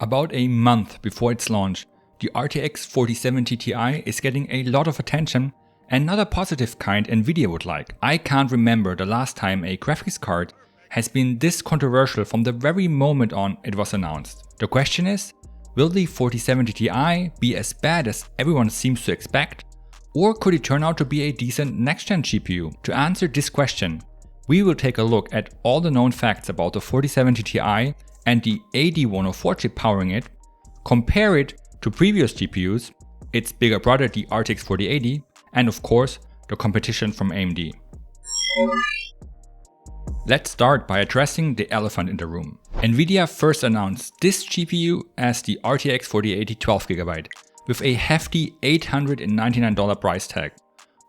About a month before its launch, the RTX 4070 Ti is getting a lot of attention, and not a positive kind Nvidia would like. I can't remember the last time a graphics card has been this controversial from the very moment on it was announced. The question is, will the 4070 Ti be as bad as everyone seems to expect, or could it turn out to be a decent next-gen GPU? To answer this question, we will take a look at all the known facts about the 4070 Ti and the AD104 chip powering it, compare it to previous GPUs, its bigger brother the RTX 4080, and of course, the competition from AMD. Let's start by addressing the elephant in the room. Nvidia first announced this GPU as the RTX 4080 12GB with a hefty $899 price tag,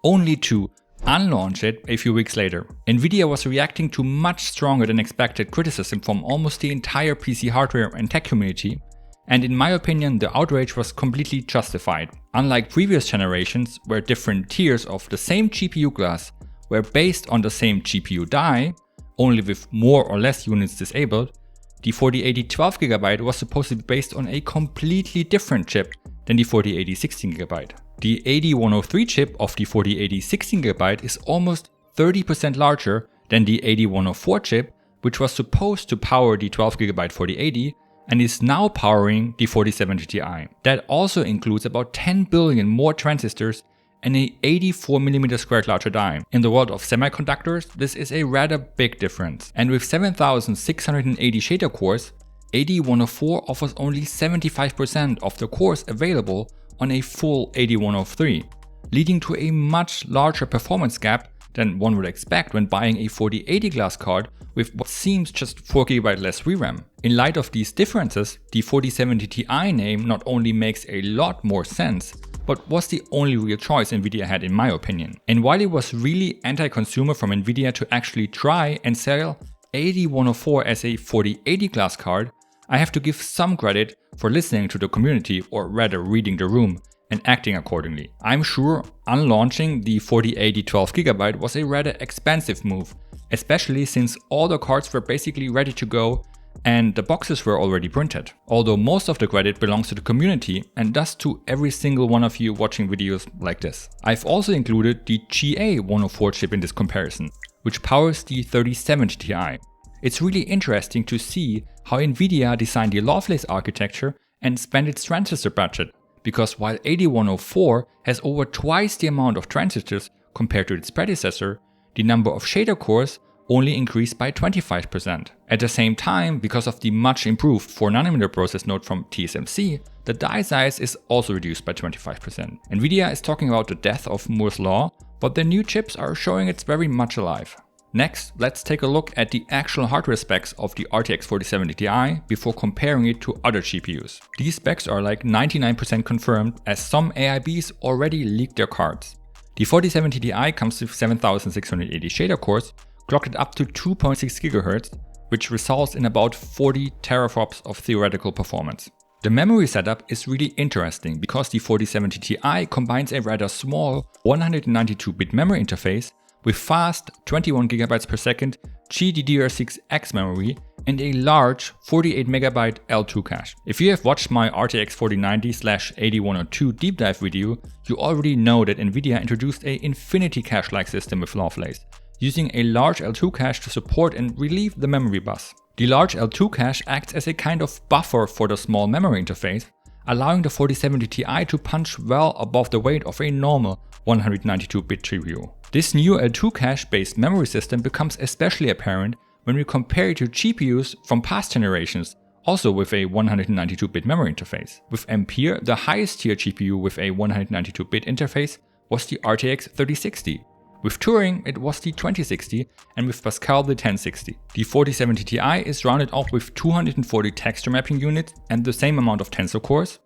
only to unlaunch it a few weeks later. Nvidia was reacting to much stronger than expected criticism from almost the entire PC hardware and tech community, and in my opinion the outrage was completely justified. Unlike previous generations where different tiers of the same GPU class were based on the same GPU die, only with more or less units disabled, the 4080 12GB was supposed to be based on a completely different chip than the 4080 16GB. The AD103 chip of the 4080 16GB is almost 30% larger than the AD104 chip, which was supposed to power the 12GB 4080 and is now powering the 4070 Ti. That also includes about 10 billion more transistors and a 84mm² larger die. In the world of semiconductors, this is a rather big difference. And with 7680 shader cores, AD104 offers only 75% of the cores available on a full AD103, leading to a much larger performance gap than one would expect when buying a 4080 class card with what seems just 4GB less VRAM. In light of these differences, the 4070 Ti name not only makes a lot more sense, but was the only real choice Nvidia had in my opinion. And while it was really anti-consumer from Nvidia to actually try and sell AD104 as a 4080 class card, I have to give some credit for listening to the community, or rather reading the room and acting accordingly. I'm sure unlaunching the 4080 12GB was a rather expensive move, especially since all the cards were basically ready to go and the boxes were already printed. Although most of the credit belongs to the community and thus to every single one of you watching videos like this. I've also included the GA104 chip in this comparison, which powers the 3070 Ti. It's really interesting to see how Nvidia designed the Lovelace architecture and spent its transistor budget, because while AD104 has over twice the amount of transistors compared to its predecessor, the number of shader cores only increased by 25%. At the same time, because of the much improved 4nm process node from TSMC, the die size is also reduced by 25%. Nvidia is talking about the death of Moore's law, but their new chips are showing it's very much alive. Next, let's take a look at the actual hardware specs of the RTX 4070 Ti before comparing it to other GPUs. These specs are like 99% confirmed, as some AIBs already leaked their cards. The 4070 Ti comes with 7680 shader cores, clocked up to 2.6 GHz, which results in about 40 teraflops of theoretical performance. The memory setup is really interesting because the 4070 Ti combines a rather small 192-bit memory interface with fast 21GB per second GDDR6X memory and a large 48MB L2 cache. If you have watched my RTX 4090/AD102 deep dive video, you already know that Nvidia introduced a infinity cache-like system with Lovelace, using a large L2 cache to support and relieve the memory bus. The large L2 cache acts as a kind of buffer for the small memory interface, allowing the 4070 Ti to punch well above the weight of a normal 192-bit GPU. This new L2 cache-based memory system becomes especially apparent when we compare it to GPUs from past generations, also with a 192-bit memory interface. With Ampere, the highest tier GPU with a 192-bit interface was the RTX 3060. With Turing, it was the 2060, and with Pascal, the 1060. The 4070 Ti is rounded off with 240 texture mapping units and the same amount of tensor cores,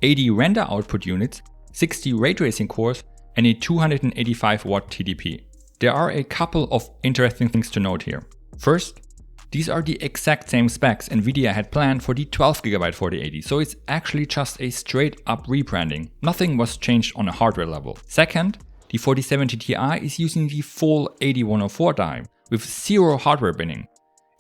80 render output units, 60 ray tracing cores, and a 285W TDP. There are a couple of interesting things to note here. First, these are the exact same specs Nvidia had planned for the 12GB 4080, so it's actually just a straight up rebranding. Nothing was changed on a hardware level. Second, the 4070 Ti is using the full AD104 die with zero hardware binning.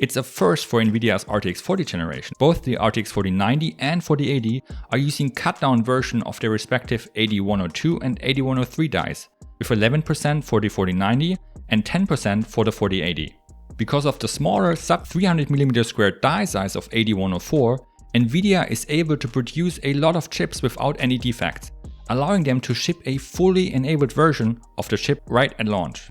It's a first for Nvidia's RTX 40 generation. Both the RTX 4090 and 4080 are using cut-down version of their respective AD102 and AD103 dies, with 11% for the 4090 and 10% for the 4080. Because of the smaller sub 300mm squared die size of AD104, Nvidia is able to produce a lot of chips without any defects, allowing them to ship a fully enabled version of the chip right at launch.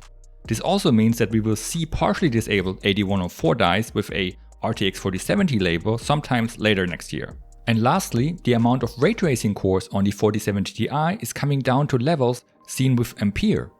This also means that we will see partially disabled AD104 dies with a RTX 4070 label sometimes later next year. And lastly, the amount of ray tracing cores on the 4070 Ti is coming down to levels seen with Ampere.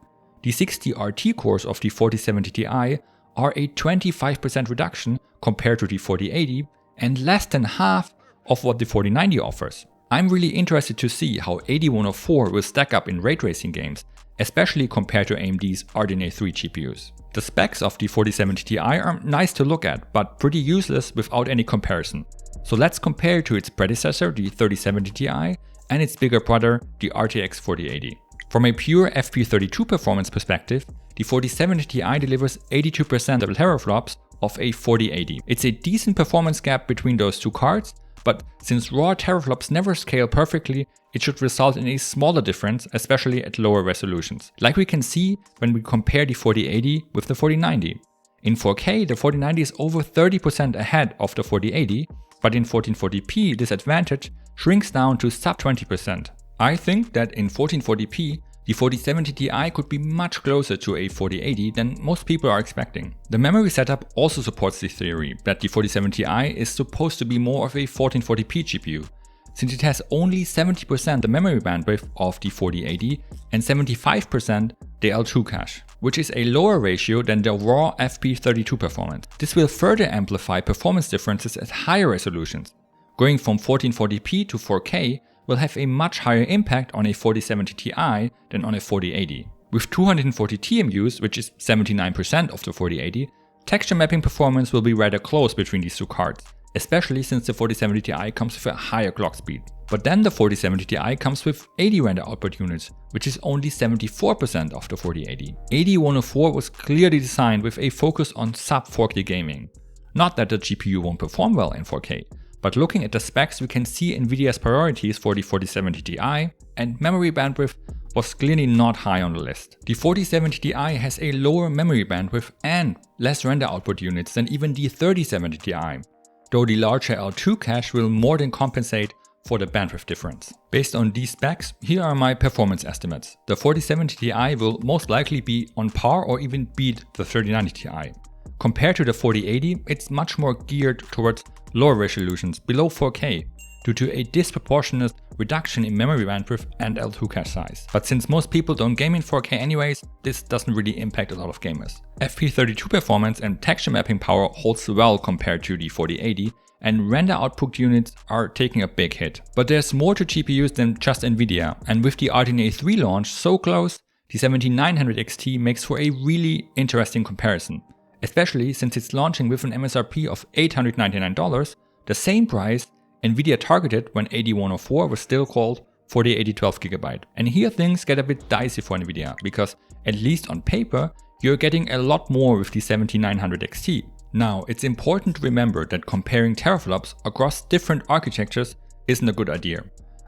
The 60 RT cores of the 4070 Ti are a 25% reduction compared to the 4080 and less than half of what the 4090 offers. I'm really interested to see how AD104 will stack up in ray tracing games, especially compared to AMD's RDNA 3 GPUs. The specs of the 4070 Ti are nice to look at, but pretty useless without any comparison. So let's compare it to its predecessor, the 3070 Ti, and its bigger brother, the RTX 4080. From a pure FP32 performance perspective, the 4070 Ti delivers 82% of teraflops of a 4080. It's a decent performance gap between those two cards, but since raw teraflops never scale perfectly, it should result in a smaller difference, especially at lower resolutions, like we can see when we compare the 4080 with the 4090. In 4K, the 4090 is over 30% ahead of the 4080, but in 1440p this advantage shrinks down to sub 20%. I think that in 1440p, the 4070 Ti could be much closer to a 4080 than most people are expecting. The memory setup also supports the theory that the 4070 Ti is supposed to be more of a 1440p GPU, since it has only 70% the memory bandwidth of the 4080 and 75% the L2 cache, which is a lower ratio than the raw FP32 performance. This will further amplify performance differences at higher resolutions. Going from 1440p to 4K will have a much higher impact on a 4070 Ti than on a 4080. With 240 TMUs, which is 79% of the 4080, texture mapping performance will be rather close between these two cards, especially since the 4070 Ti comes with a higher clock speed. But then the 4070 Ti comes with 80 render output units, which is only 74% of the 4080. AD104 was clearly designed with a focus on sub 4K gaming. Not that the GPU won't perform well in 4K, but looking at the specs we can see Nvidia's priorities for the 4070 Ti, and memory bandwidth was clearly not high on the list. The 4070 Ti has a lower memory bandwidth and less render output units than even the 3070 Ti, though the larger L2 cache will more than compensate for the bandwidth difference. Based on these specs, here are my performance estimates. The 4070 Ti will most likely be on par or even beat the 3090 Ti. Compared to the 4080, it's much more geared towards lower resolutions below 4K due to a disproportionate reduction in memory bandwidth and L2 cache size. But since most people don't game in 4K anyways, this doesn't really impact a lot of gamers. FP32 performance and texture mapping power holds well compared to the 4080, and render output units are taking a big hit. But there's more to GPUs than just Nvidia, and with the RDNA 3 launch so close, the 7900 XT makes for a really interesting comparison. Especially since it's launching with an MSRP of $899, the same price Nvidia targeted when AD104 was still called 4080 12GB. And here things get a bit dicey for Nvidia, because at least on paper, you're getting a lot more with the 7900 XT. Now, it's important to remember that comparing teraflops across different architectures isn't a good idea.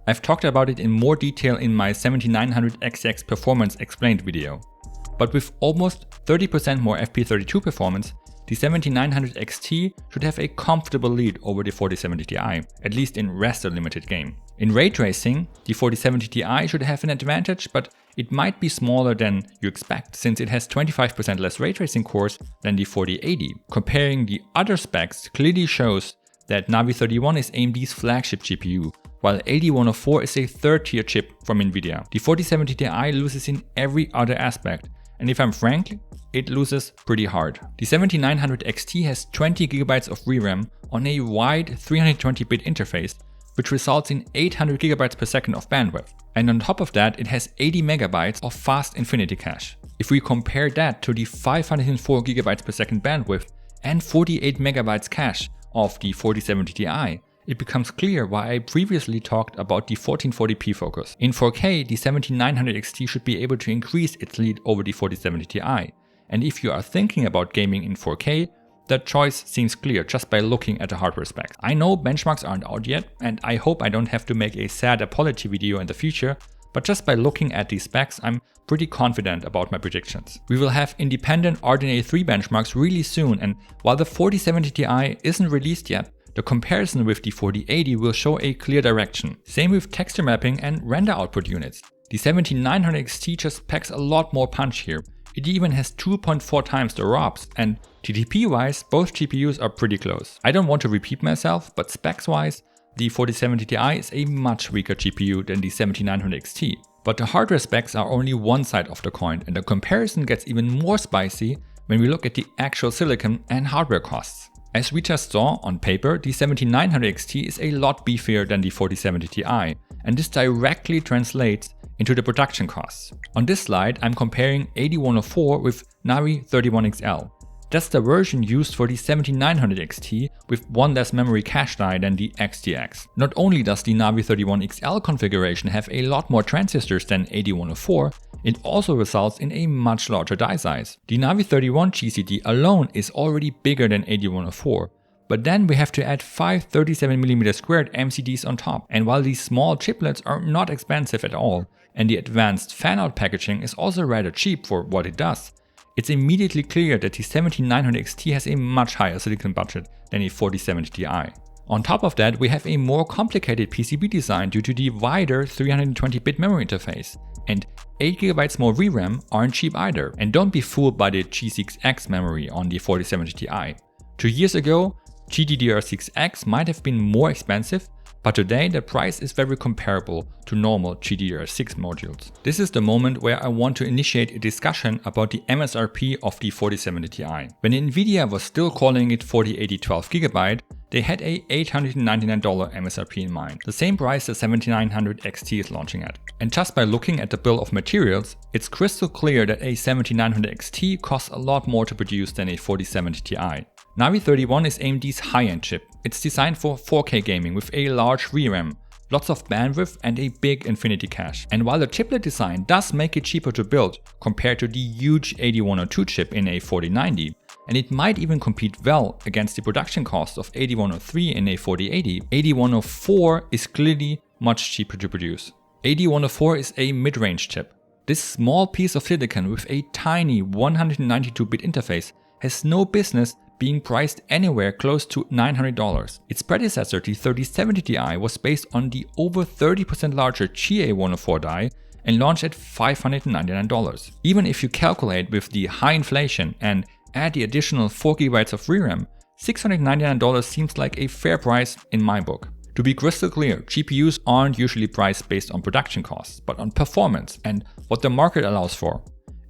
I've talked about it in more detail in my 7900 XTX Performance Explained video. But with almost 30% more FP32 performance, the 7900 XT should have a comfortable lead over the 4070 Ti, at least in raster limited game. In ray tracing, the 4070 Ti should have an advantage, but it might be smaller than you expect, since it has 25% less ray tracing cores than the 4080. Comparing the other specs clearly shows that Navi 31 is AMD's flagship GPU, while AD104 is a third-tier chip from Nvidia. The 4070 Ti loses in every other aspect, and if I'm frank, it loses pretty hard. The 7900 XT has 20GB of VRAM on a wide 320-bit interface, which results in 800GB per second of bandwidth. And on top of that, it has 80MB of fast infinity cache. If we compare that to the 504GB per second bandwidth and 48MB cache of the 4070 Ti, it becomes clear why I previously talked about the 1440p focus. In 4K, the 7900 XT should be able to increase its lead over the 4070 Ti. And if you are thinking about gaming in 4K, The choice seems clear just by looking at the hardware specs. I know benchmarks aren't out yet, and I hope I don't have to make a sad apology video in the future, but just by looking at these specs, I'm pretty confident about my predictions. We will have independent RDNA 3 benchmarks really soon, and while the 4070 Ti isn't released yet, the comparison with the 4080 will show a clear direction. Same with texture mapping and render output units. The 7900 XT just packs a lot more punch here. It even has 2.4 times the ROPS, and TDP wise, both GPUs are pretty close. I don't want to repeat myself, but specs wise, the 4070 Ti is a much weaker GPU than the 7900 XT. But the hardware specs are only one side of the coin, and the comparison gets even more spicy when we look at the actual silicon and hardware costs. As we just saw on paper, the 7900 XT is a lot beefier than the 4070 Ti, and this directly translates into the production costs. On this slide, I'm comparing AD104 with Navi 31XL. That's the version used for the 7900 XT with one less memory cache die than the XTX. Not only does the Navi 31XL configuration have a lot more transistors than AD104, it also results in a much larger die size. The Navi 31 GCD alone is already bigger than AD104, but then we have to add 5 37mm² MCDs on top. And while these small chiplets are not expensive at all, and the advanced fan-out packaging is also rather cheap for what it does, it's immediately clear that the 7900 XT has a much higher silicon budget than a 4070 Ti. On top of that, we have a more complicated PCB design due to the wider 320-bit memory interface, and 8GB more VRAM aren't cheap either. And don't be fooled by the G6X memory on the 4070 Ti. 2 years ago, GDDR6X might have been more expensive, but today the price is very comparable to normal GDDR6 modules. This is the moment where I want to initiate a discussion about the MSRP of the 4070 Ti. When Nvidia was still calling it 4080 12GB, they had a $899 MSRP in mind, the same price the 7900 XT is launching at. And just by looking at the bill of materials, it's crystal clear that a 7900 XT costs a lot more to produce than a 4070 Ti. Navi 31 is AMD's high-end chip. It's designed for 4K gaming with a large VRAM, lots of bandwidth and a big infinity cache. And while the chiplet design does make it cheaper to build compared to the huge AD102 chip in a 4090, and it might even compete well against the production cost of AD103 in a 4080, AD104 is clearly much cheaper to produce. AD104 is a mid-range chip. This small piece of silicon with a tiny 192-bit interface has no business being priced anywhere close to $900. Its predecessor, the 3070 Ti, was based on the over 30% larger GA104 die and launched at $599. Even if you calculate with the high inflation and add the additional 4GB of VRAM, $699 seems like a fair price in my book. To be crystal clear, GPUs aren't usually priced based on production costs, but on performance and what the market allows for.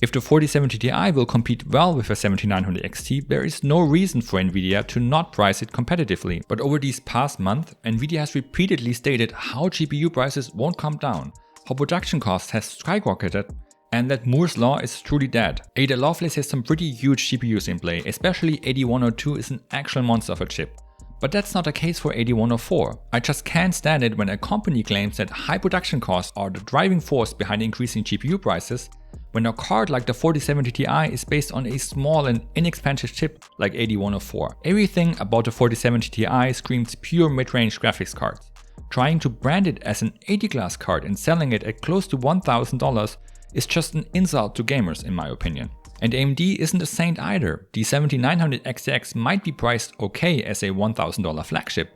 If the 4070 Ti will compete well with a 7900 XT, there is no reason for Nvidia to not price it competitively. But over these past months, Nvidia has repeatedly stated how GPU prices won't come down, how production costs has skyrocketed, and that Moore's law is truly dead. Ada Lovelace has some pretty huge GPUs in play, especially AD102 is an actual monster of a chip. But that's not the case for AD104. I just can't stand it when a company claims that high production costs are the driving force behind increasing GPU prices, when a card like the 4070 Ti is based on a small and inexpensive chip like AD104. Everything about the 4070 Ti screams pure mid-range graphics cards. Trying to brand it as an 80-class card and selling it at close to $1,000 is just an insult to gamers in my opinion. And AMD isn't a saint either. The 7900 XTX might be priced okay as a $1,000 flagship,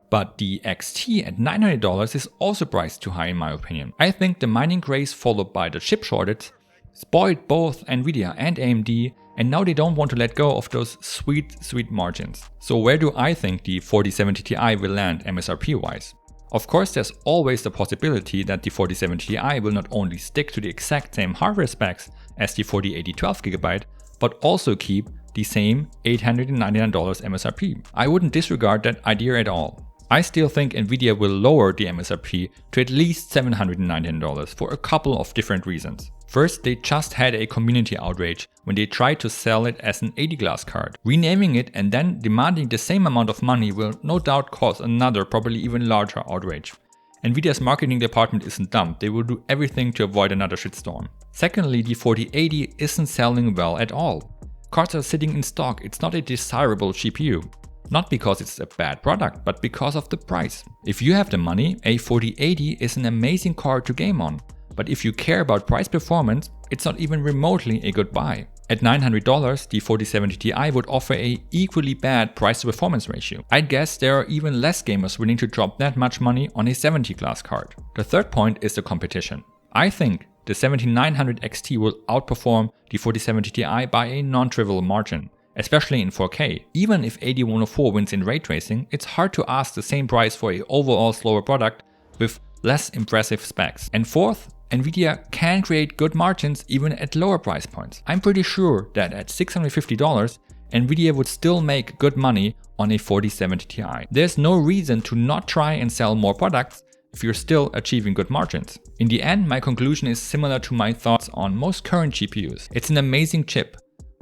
but the XT at $900 is also priced too high in my opinion. I think the mining craze followed by the chip shortage spoiled both Nvidia and AMD, and now they don't want to let go of those sweet margins. So where do I think the 4070 Ti will land MSRP wise? Of course, there's always the possibility that the 4070 Ti will not only stick to the exact same hardware specs as the 4080 12GB, but also keep the same $899 MSRP. I wouldn't disregard that idea at all. I still think Nvidia will lower the MSRP to at least $799 for a couple of different reasons. First, they just had a community outrage when they tried to sell it as an 80-class card. Renaming it and then demanding the same amount of money will no doubt cause another, probably even larger outrage. Nvidia's marketing department isn't dumb, they will do everything to avoid another shitstorm. Secondly, the 4080 isn't selling well at all. Cards are sitting in stock, it's not a desirable GPU. Not because it's a bad product, but because of the price. If you have the money, a 4080 is an amazing card to game on. But if you care about price performance, it's not even remotely a good buy. At $900, the 4070 Ti would offer a equally bad price to performance ratio. I'd guess there are even less gamers willing to drop that much money on a 70 class card. The third point is the competition. I think the 7900 XT will outperform the 4070 Ti by a non-trivial margin, especially in 4K. Even if AD104 wins in ray tracing, it's hard to ask the same price for an overall slower product with less impressive specs. And fourth, Nvidia can create good margins even at lower price points. I'm pretty sure that at $650, Nvidia would still make good money on a 4070 Ti. There's no reason to not try and sell more products if you're still achieving good margins. In the end, my conclusion is similar to my thoughts on most current GPUs. It's an amazing chip,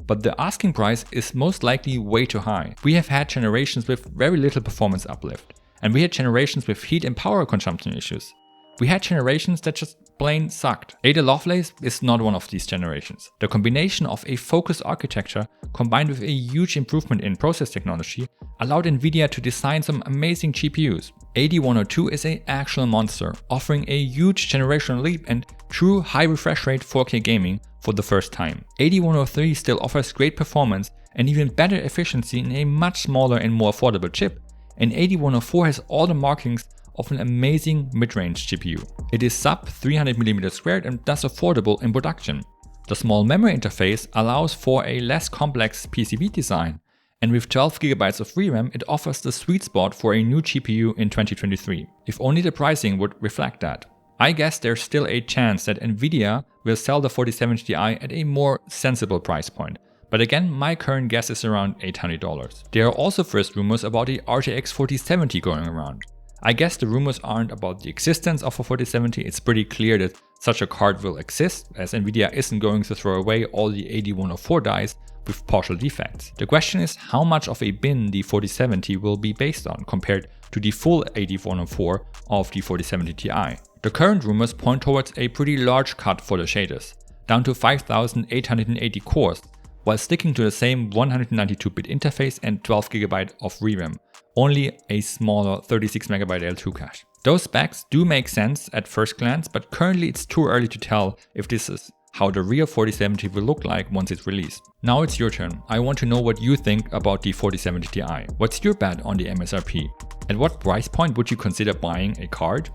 but the asking price is most likely way too high. We have had generations with very little performance uplift, and we had generations with heat and power consumption issues. We had generations that just plain sucked. Ada Lovelace is not one of these generations. The combination of a focused architecture combined with a huge improvement in process technology allowed Nvidia to design some amazing GPUs. AD102 is an actual monster, offering a huge generational leap and true high refresh rate 4K gaming for the first time. AD103 still offers great performance and even better efficiency in a much smaller and more affordable chip, and AD104 has all the markings of an amazing mid-range GPU. It is sub 300mm squared and thus affordable in production. The small memory interface allows for a less complex PCB design, and with 12GB of VRAM it offers the sweet spot for a new GPU in 2023, if only the pricing would reflect that. I guess there's still a chance that Nvidia will sell the 4070 Ti at a more sensible price point, but again my current guess is around $800. There are also first rumors about a RTX 4070 going around. I guess the rumors aren't about the existence of a 4070, it's pretty clear that such a card will exist, as Nvidia isn't going to throw away all the AD104 dies with partial defects. The question is how much of a bin the 4070 will be based on compared to the full AD104 of the 4070 Ti. The current rumors point towards a pretty large cut for the shaders, down to 5880 cores, while sticking to the same 192-bit interface and 12GB of VRAM, only a smaller 36MB L2 cache. Those specs do make sense at first glance, but currently it's too early to tell if this is how the real 4070 will look like once it's released. Now it's your turn. I want to know what you think about the 4070 Ti. What's your bet on the MSRP? At what price point would you consider buying a card?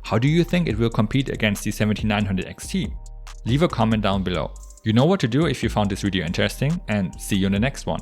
How do you think it will compete against the 7900 XT? Leave a comment down below. You know what to do if you found this video interesting, and see you in the next one.